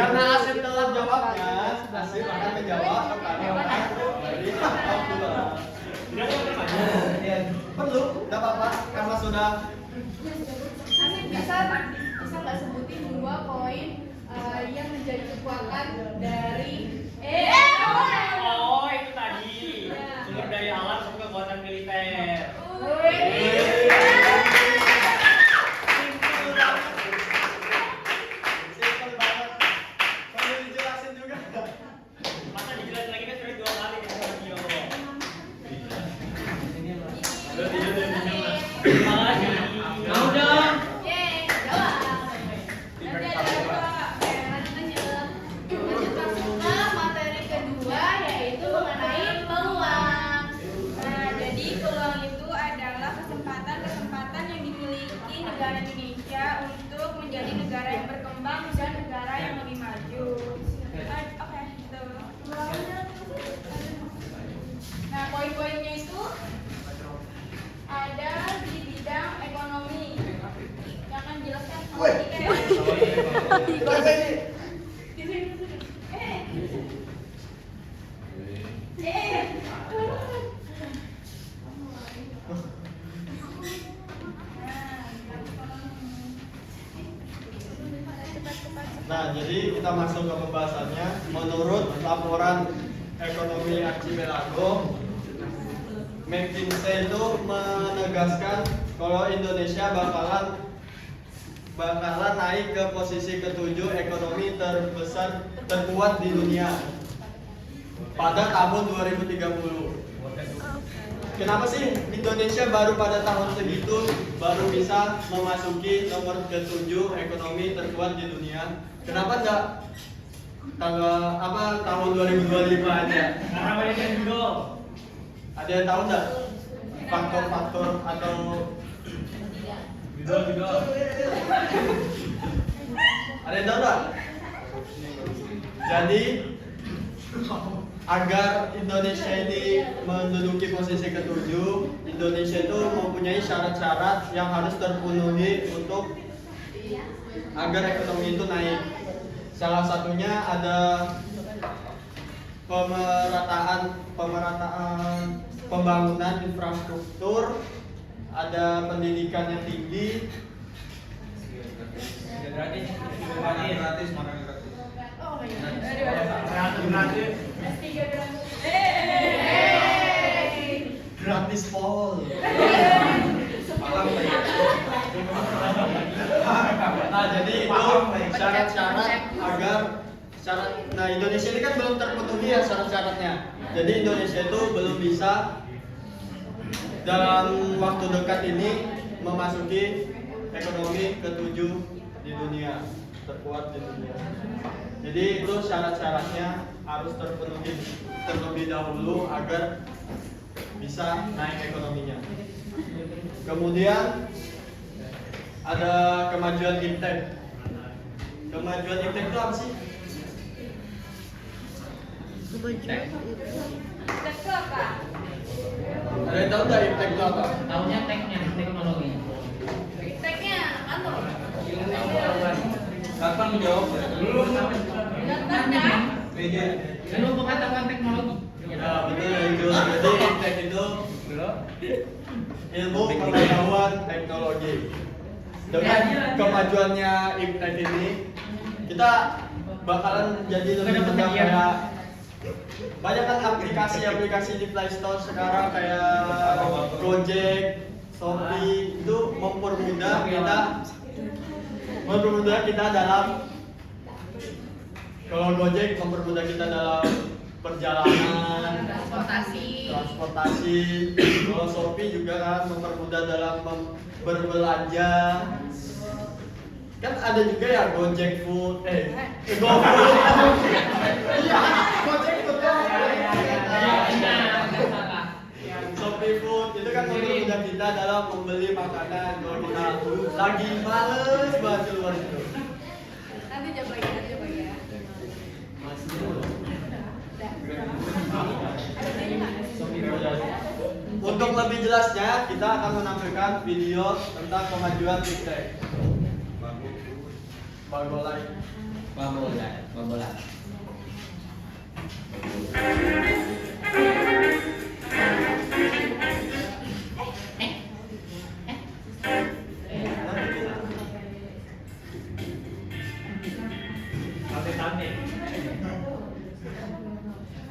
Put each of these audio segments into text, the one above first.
Karena Asep telah jawabnya, Asep akan menjawab pertanyaan dari Abdullah. Perlu, tidak apa-apa, karena sudah. Asik bisa nggak sebutin 2 koin yang menjadi kekuatan dari Oh, itu tadi sumber daya alam sama kekuatan militer. Simpel banget. Perlu dijelasin juga. Masa dijelasin lagi kan sudah 2 kali di video. Terima kasih. Mau dong. Yeay, jawab. Nanti ada lanjut langsung ke materi kedua yaitu mengenai peluang. Nah, jadi peluang itu adalah kesempatan-kesempatan yang dimiliki negara Indonesia untuk menjadi negara yang berkembang dan negara yang lebih maju. Oke, gitu. Nah, poin-poinnya itu ada di bidang ekonomi. Jangan jelaskan sama kita ya. Di sini. Nah, jadi kita masuk ke pembahasannya. Menurut laporan ekonomi Archipelago, McKinsey itu menegaskan kalau Indonesia bakalan naik ke posisi ke-7 ekonomi terbesar terkuat di dunia pada tahun 2030. Kenapa sih Indonesia baru pada tahun segitu baru bisa memasuki nomor ke-7 ekonomi terkuat di dunia? Kenapa enggak tahun 2025 aja? Karena banyak yang judo. Ada yang tahu enggak faktor-faktor atau Judo. ada yang tahu enggak? Jadi agar Indonesia ini menduduki posisi ke-7, Indonesia itu mempunyai syarat-syarat yang harus terpenuhi untuk agar ekonomi itu naik. Salah satunya ada pemerataan pembangunan infrastruktur, ada pendidikan yang tinggi, Gratis. Oh my god. Gratis. S3 gratis. gratis pol. Nah, jadi itu syarat-syarat agar nah Indonesia ini kan belum terpenuhi ya syarat-syaratnya. Jadi Indonesia itu belum bisa dalam waktu dekat ini memasuki ekonomi ke-7 di dunia, terkuat di dunia. Jadi itu syarat-syaratnya harus terpenuhi terlebih dahulu agar bisa naik ekonominya. Kemudian ada kemajuan iptek. Kemajuan iptek itu apa sih? Itu apa? Ada yang tahu nggak iptek itu apa? Tahunya teknya, teknologi. Teknya kantor. Kapan menjawab? Belum. Daftarnya Belum mengatakan teknologi. Ya betul itu. Jadi iptek itu ilmu pengetahuan teknologi. Dengan kemajuannya iptek ini, kita bakalan jadi lebih mudah kayak banyak kan aplikasi-aplikasi di Play Store sekarang kayak Gojek, Shopee itu mempermudah kita dalam kalau Gojek mempermudah kita dalam perjalanan, transportasi. Kalau Shopee juga kan mempermudah dalam berbelanja. Kan ada juga ya Gojek Food, GoFood. Iya, Gojek Food. Shopee Food itu kan mempermudah kita dalam membeli makanan kalau kita lagi males banget keluar itu. nanti jawab lagi ya. Untuk lebih jelasnya kita akan menampilkan video tentang kemajuan iptek. Bagolai. Bola.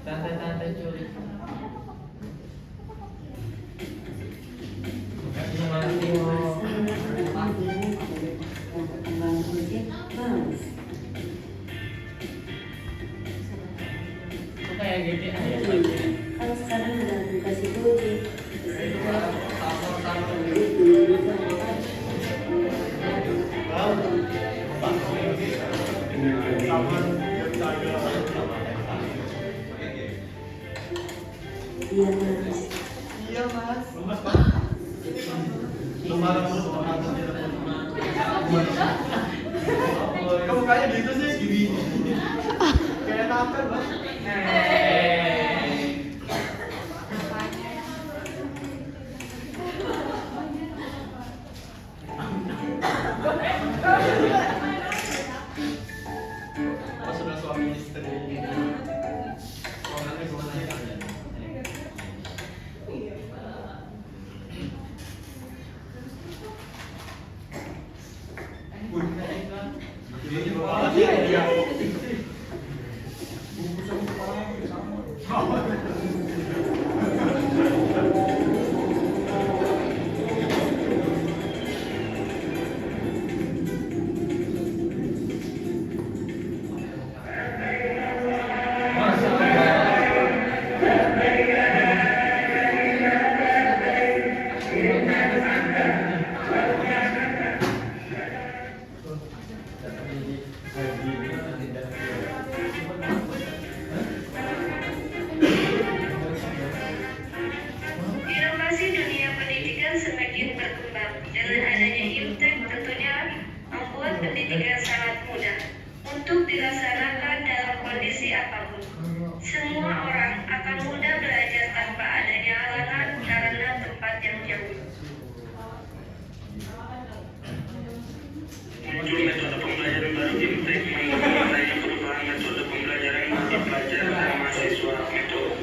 Tante culik. Kayak gitu ya. Kalau sekarang ada aplikasi Gojek. Iya mas. Iya mas. Lu marah mulu sama aku di telepon. Kamu kayak gitu sih. Kayak napel mas. Mas sudah suami istri. Orangnya gimana ya kalian? Inovasi dunia pendidikan semakin berkembang. Dengan adanya IPTEK tentunya membuat pendidikan sangat mudah untuk dilaksanakan dalam kondisi apapun. Semua orang akan mudah belajar tanpa adanya halangan karena tempat yang jauh. Muncul metode pembelajaran baru IPTEK mengenai perubahan metode pembelajaran bagi pelajar dan mahasiswa.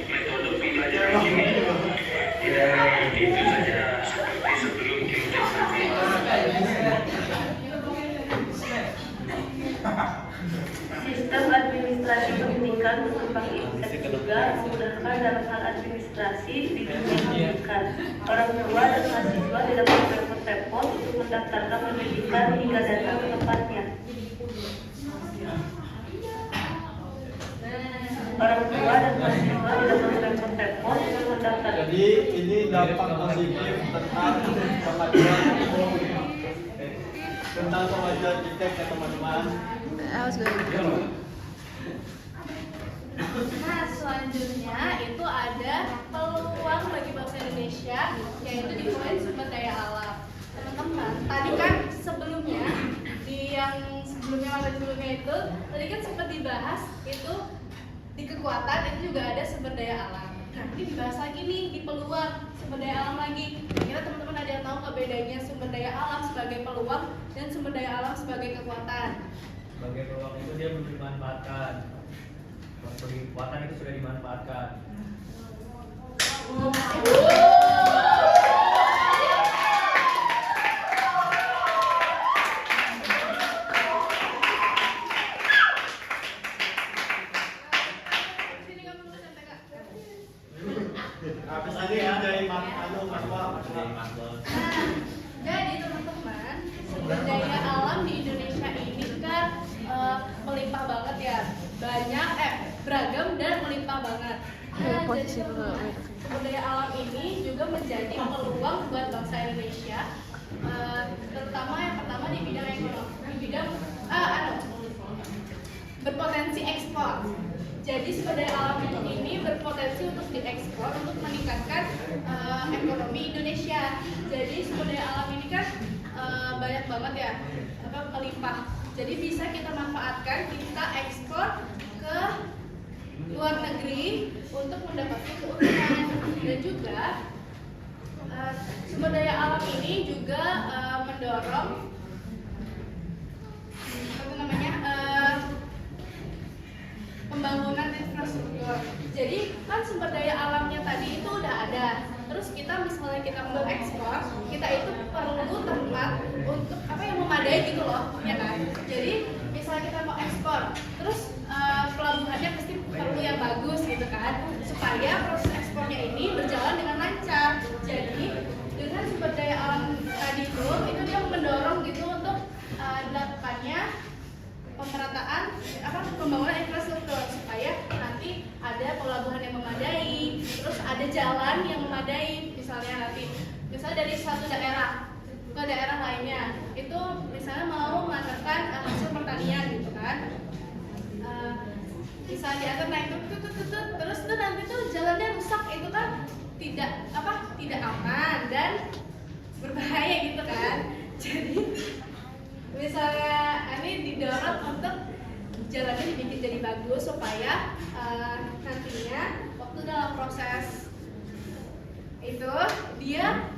Metode pembelajaran ini tidak itu saja seperti sebelum IPTEK Sistem administrasi pendidikan berkembang IPTEK juga memudahkan dalam hal administrasi di dunia pendidikan. Orang tua dan mahasiswa tidak perlu repot-repot untuk mendaftarkan pendidikan hingga datang ke tempatnya. Orang tua dan mahasiswa tidak perlu repot-repot untuk mendaftarkan. Jadi ini dampak positif tentang kemajuan IPTEK ya teman-teman. Nah, selanjutnya itu ada peluang bagi bangsa Indonesia, yaitu di poin sumber daya alam. Teman-teman, tadi kan sebelumnya itu tadi kan sempat dibahas itu di kekuatan itu juga ada sumber daya alam. Nah, ini dibahas lagi nih di peluang sumber daya alam lagi. Kira teman-teman ada yang tahu nggak bedanya sumber daya alam sebagai peluang dan sumber daya alam sebagai kekuatan? Sebagai peluang itu dia belum dimanfaatkan. Sebagai kekuatan itu sudah dimanfaatkan. Sini kamu tulis MTK. Habis aja ya dari Maswa. Jadi teman-teman, sumber daya alam di Indonesia ini kan melimpah banget ya, banyak, beragam dan melimpah banget. Nah, jadi teman-teman, sumber daya alam ini juga menjadi peluang buat bangsa Indonesia, terutama yang pertama di bidang ekonomi, di bidang berpotensi ekspor. Jadi sumber daya alam ini berpotensi untuk diekspor untuk meningkatkan ekonomi Indonesia. Jadi sumber daya alam ini kan banyak banget ya, melimpah. Jadi bisa kita manfaatkan, kita ekspor ke luar negeri untuk mendapatkan keuntungan. Dan juga sumber daya alam ini juga mendorong pembangunan infrastruktur. Jadi kan sumber daya alamnya tadi itu udah ada. Terus kita misalnya kita mau ekspor, kita itu perlu tempat untuk apa yang memadai gitu loh, ya kan? Jadi misalnya kita mau ekspor, terus pelabuhannya pasti perlu yang bagus gitu kan, supaya proses ekspornya ini berjalan dengan lancar. Jadi dengan sumber daya alam tadi itu dia mendorong gitu untuk dilakukannya pemerataan pembangunan infrastruktur supaya nanti ada pelabuhan yang memadai, terus ada jalan yang memadai. Misalnya dari satu daerah ke daerah lainnya itu misalnya mau mengantarkan hasil pertanian gitu kan, bisa diantar naik terus tuh nanti tuh jalannya rusak, itu kan tidak aman dan berbahaya gitu kan. Jadi misalnya ini didorong untuk jalannya dibikin jadi bagus supaya nantinya waktu dalam proses itu dia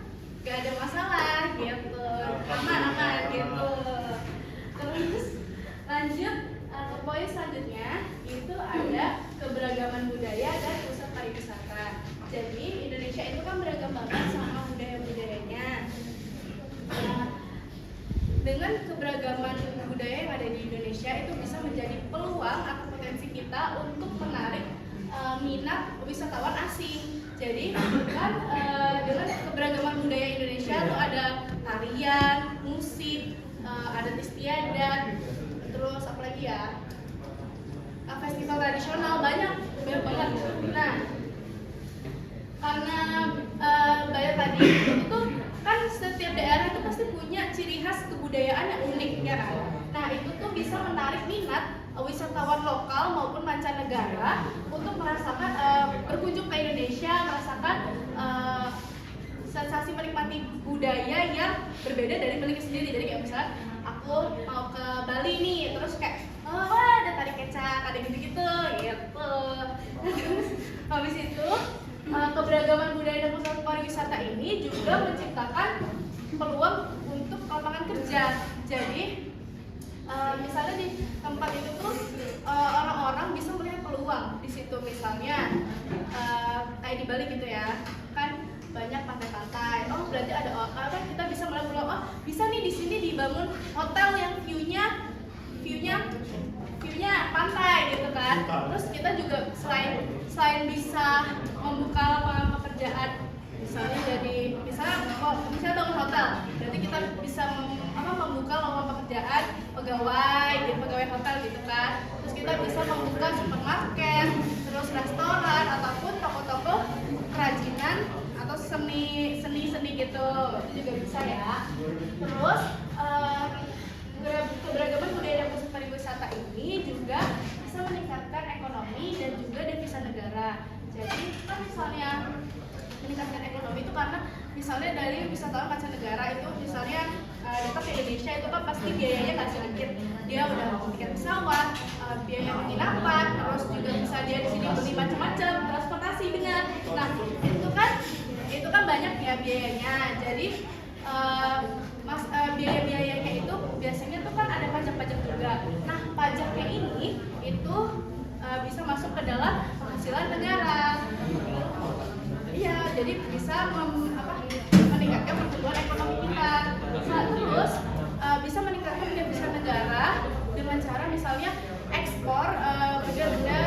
gak ada masalah gitu, aman gitu. Terus lanjut ke poin selanjutnya itu ada keberagaman budaya dan pusat pariwisata. Jadi Indonesia itu kan beragam banget sama budaya-budayanya. Dengan keberagaman budaya yang ada di Indonesia itu bisa menjadi peluang atau potensi kita untuk menarik minat wisatawan asing. Jadi kan dengan keberagaman budaya Indonesia itu ada tarian, musik, adat istiadat, terus apa lagi ya? Festival tradisional banyak banget. Nah, karena banyak tadi itu kan setiap daerah itu pasti punya ciri khas kebudayaan yang unik ya kan. Nah itu tuh bisa menarik minat wisatawan lokal maupun mancanegara untuk merasakan berkunjung ke Indonesia, merasakan sensasi menikmati budaya yang berbeda dari miliknya sendiri. Jadi kayak misalnya aku mau ke Bali nih, terus kayak wah ada tari kecak, ada gitu-gitu gitu. Terus habis itu keberagaman budaya dan pusat pariwisata ini juga menciptakan peluang untuk lapangan kerja. Jadi misalnya di tempat itu tuh orang-orang bisa melihat peluang di situ. Misalnya kayak di Bali gitu ya, kan banyak pantai-pantai. Oh berarti ada kita bisa melihat peluang. Oh bisa nih di sini dibangun hotel yang view-nya pantai gitu kan. Terus kita juga selain bisa membuka lapangan pekerjaan, misalnya bangun hotel, berarti kita bisa membuka lapangan pekerjaan pegawai hotel gitu kan. Terus kita bisa membuka supermarket, terus restoran ataupun toko-toko kerajinan atau seni gitu, itu juga bisa ya. Terus keberagaman budaya dan pusat pariwisata ini juga bisa meningkatkan ekonomi dan juga devisa negara. Jadi kan misalnya meningkatkan ekonomi itu karena misalnya dari wisatawan mancanegara itu misalnya datang ke Indonesia itu kan pasti biayanya nggak sedikit. Dia udah tiket pesawat, biaya penginapan, terus juga bisa dia di sini beli macam-macam transportasi dengan. Nah itu kan banyak ya biayanya. Jadi biaya-biayanya itu biasanya tuh kan ada pajak-pajak juga. Nah pajaknya ini itu bisa masuk ke dalam penghasilan negara. Iya, jadi bisa meningkatkan pertumbuhan ekonomi kita. Nah, terus bisa meningkatkan devisa negara dengan cara misalnya ekspor benda-benda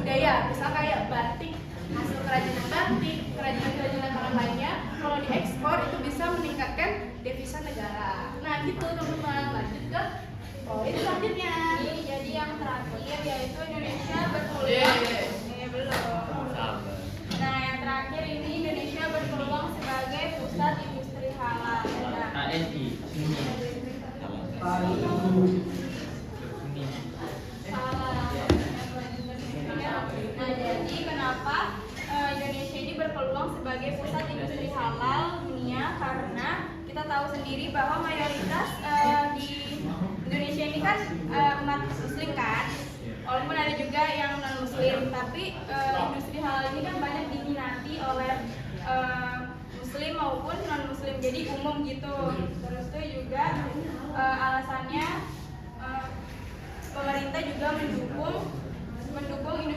budaya, misal kayak batik, hasil kerajinan batik, kerajinan orang lainnya. Kalau diekspor itu bisa meningkatkan devisa negara. Nah, gitu teman-teman. Lanjut ke poin selanjutnya. Jadi yang terakhir yaitu Indonesia berpeluang. Belum. Nah, yang terakhir ini Indonesia berpeluang sebagai pusat industri halal. ASI. Nah, jadi kenapa Indonesia ini berpeluang sebagai pusat industri halal dunia? Karena kita tahu sendiri bahwa mayoritas di Indonesia ini kan umat Muslim kan, walaupun ada juga yang non Muslim, tapi industri halal ini kan banyak diminati oleh Muslim maupun non Muslim, jadi umum gitu. Terus itu juga alasannya pemerintah juga mendukung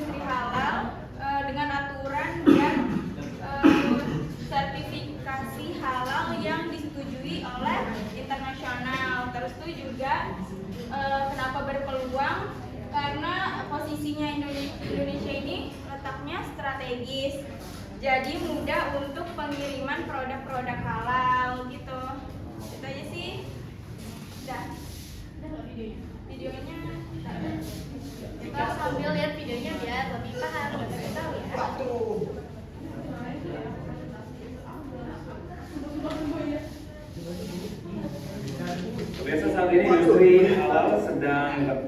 letaknya strategis, jadi mudah untuk pengiriman produk-produk halal gitu. Itu aja sih. Udah nggak videonya? Kita sambil lihat videonya biar lebih paham dan lebih tahu ya. Pemirsa, saat ini industri halal sedang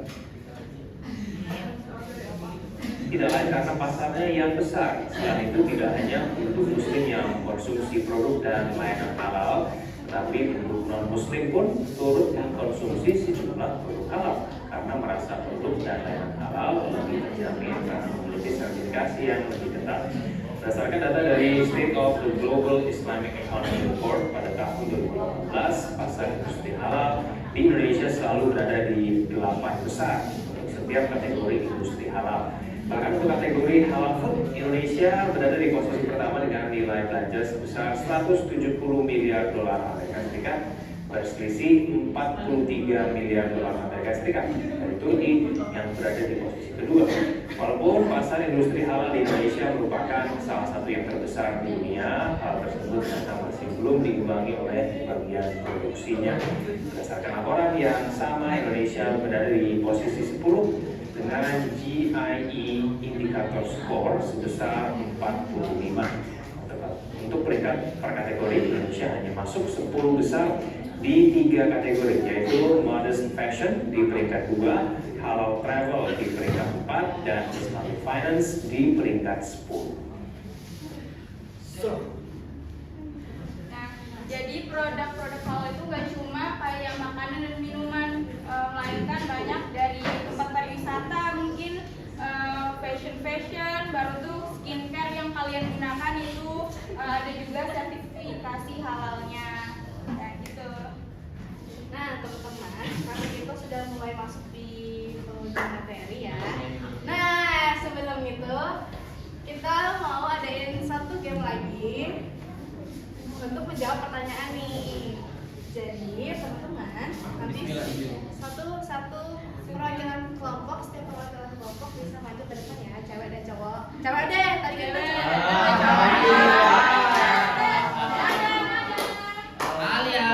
tidak lain karena pasarnya yang besar. Selain itu tidak hanya untuk muslim yang mengkonsumsi produk dan layanan halal, tetapi untuk non-muslim pun turut mengkonsumsi sejumlah produk halal karena merasa produk dan layanan halal lebih terjamin karena memiliki sertifikasi yang lebih ketat. Berdasarkan data dari State of the Global Islamic Economy Report pada tahun 2015, pasar industri halal di Indonesia selalu berada di 8 besar untuk setiap kategori industri halal. Bahkan untuk kategori halal food, Indonesia berada di posisi pertama dengan nilai belanja sebesar 170 miliar dolar Amerika Serikat, berselisih 43 miliar dolar Amerika Serikat dari Turki yang berada di posisi kedua. Walaupun pasar industri halal di Indonesia merupakan salah satu yang terbesar di dunia, hal tersebut ternyata masih belum diimbangi oleh bagian produksinya. Berdasarkan laporan yang sama, Indonesia berada di posisi 10 dengan GIE Indicator Score sebesar 45. Untuk peringkat per kategori, Indonesia hanya masuk 10 besar di 3 kategori, yaitu Modern Fashion di peringkat 2, Halal Travel di peringkat 4, dan Islamic Finance di peringkat 10. Nah, jadi produk-produk halal itu nggak cuma kayak makanan dan minuman, melainkan banyak dari tempat pariwisata, mungkin fashion, baru tuh skincare yang kalian gunakan itu ada juga sertifikasi halalnya, nah gitu. Nah teman-teman, karena kita sudah mulai masuk di penghujung materi ya. Nah sebelum itu kita mau adain satu game lagi untuk menjawab pertanyaan nih. Jadi teman-teman nanti satu perwakilan kelompok, setiap perwakilan kelompok bisa maju ke depan ya, cewek dan cowok. Cewek deh, tadi kan cewek. Alia,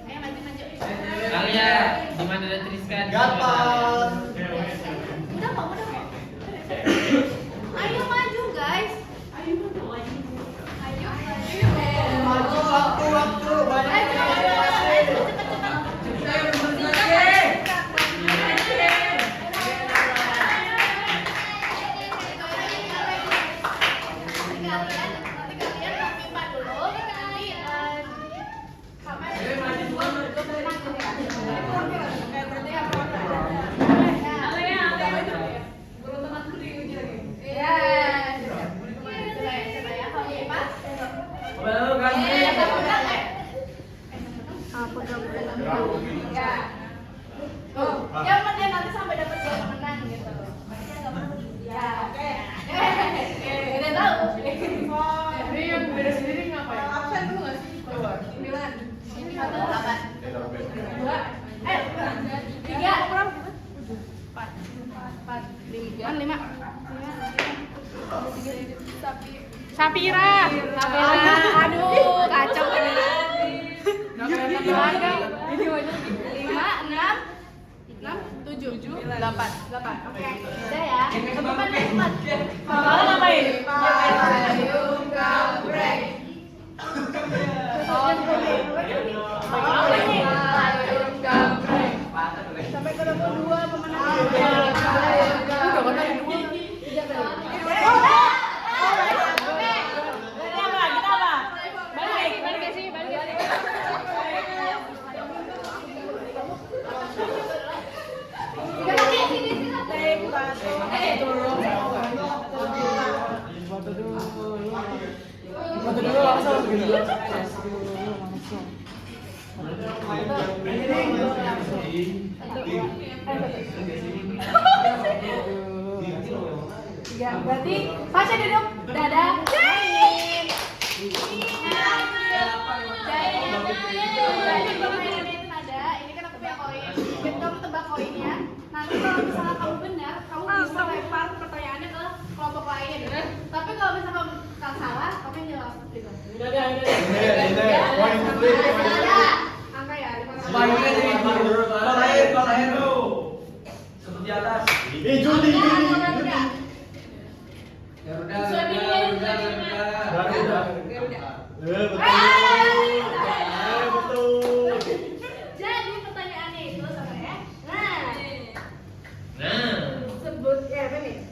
Ayo maju. Alia, gimana dan Triska? Gampang. Udah kok. Ayo maju guys. Maju waktu banyak yang Nanti kalian pipa dulu, nanti sama yang penting nanti sampai dapat dua pemenang gitu. Ya, oke. Udah tahu. Ini yang beda sendiri ngapain? Absen dulu nggak sih? 9. 8. 2. 3. 4. 5. Sapira. Aduh, kacau ini. 7, 8. Oke. Udah ya. Cepat. Malah ngapain? Payung gabrek. Payung gabrek. Sampai ketemu 2 pemenang. Udah kena 2. Berarti Pasha duduk, dadah. Jain. Jadi permainan itu ada. Ini kan aku punya koin. Jadi kamu tebak koinnya. Nanti kalau misalnya kamu benar, kamu bisa ya. Ini, poin split. Angka ya. Baiknya jadi kalau lahir tuh seperti atas. Judi. Garuda. Betul. Jadi pertanyaannya itu sama ya. Nah. Sebut ya apa nih?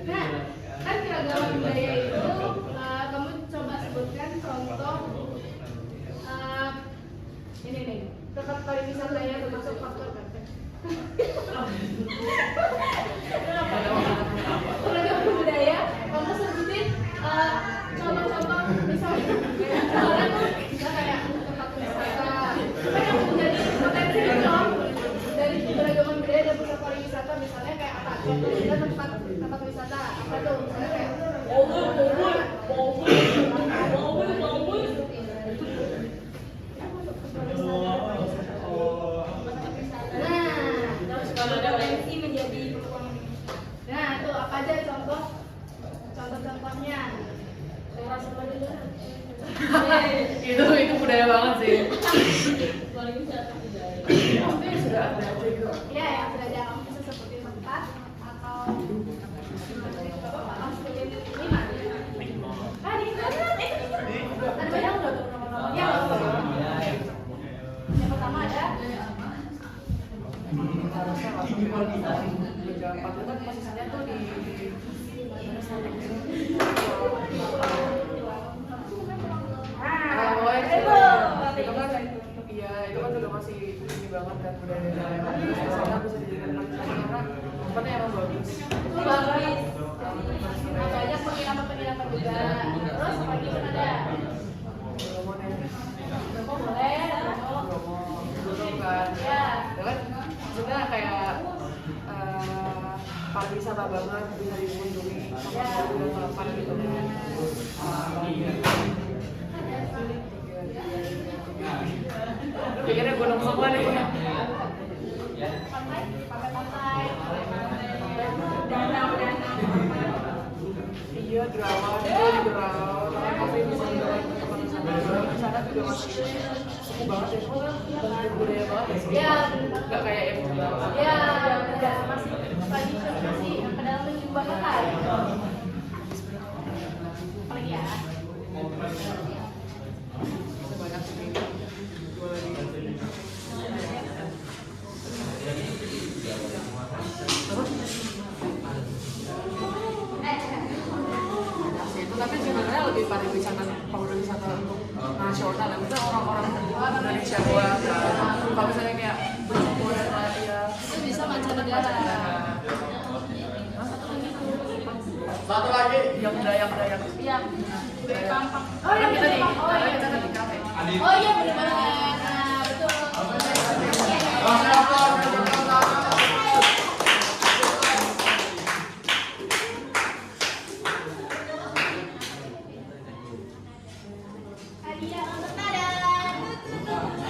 Nah, kan keragaman budaya itu kamu coba sebutkan contoh ini nih tempat pariwisata yang termasuk faktor penting. Keragaman budaya, kamu sebutin contoh-contoh misalnya tuh kayak tempat wisata. Kan yang menjadi potensi dong dari keragaman budaya dan pusat pariwisata misalnya kayak apa? Contohnya tempat wisata apa tuh? Misalnya kayak Potensi menjadi nah itu apa aja contohnya? Itu budaya banget sih. Ya yang sudah ada kamu bisa sebutin tempat atau sebutin lima. Ada banyak nggak tuh nama-namanya? Ya, yang pertama ada Posisinya tuh di itu kan juga masih ini banget kan budaya sana bisa dijadikan pariwisata karena tempatnya emang bagus. itu bagus. Banyak penginapan juga. Terus apa lagi kan ada? Boleh. Betul kan? Ya. Itu kan sebenarnya kayak pariwisata banget bisa dikunjungi sama kapan gitu kan. Pikirnya gunung semua nih. Pantai. Iya, drama juga di drama. Makanya kafe bisa jalan ke tempat wisata. Di sana juga masih seru banget ya. Budaya banget ya sih. Ya. Nggak kayak yang di Jawa. Ya, udah masih tradisi ke dalam menjumpa kota. Apalagi ya? Banyak sih. Dua lagi. Itu tapi sebenarnya lebih pariwisata untuk nasional ya. Maksudnya orang-orang Indonesia doang. Kalau misalnya kayak berkumpul dan ya Itu bisa mancanegara. Satu lagi. yang Dayak. Iya. Gampang. Oh Karena iya, kita di gampang. karena kita kan di kafe. Oh iya benar banget. Nah, betul. Hadiah untuk Nada.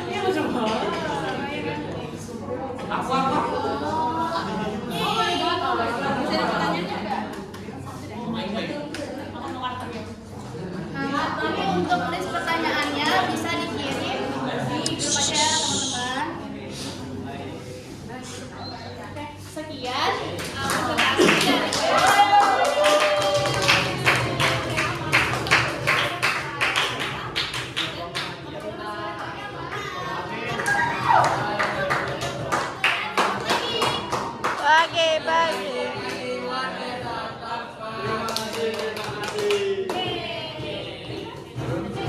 Ini lucu banget. Nah, tapi untuk list pertanyaannya bisa dikirim di grup aja teman-teman. Oke, sekian.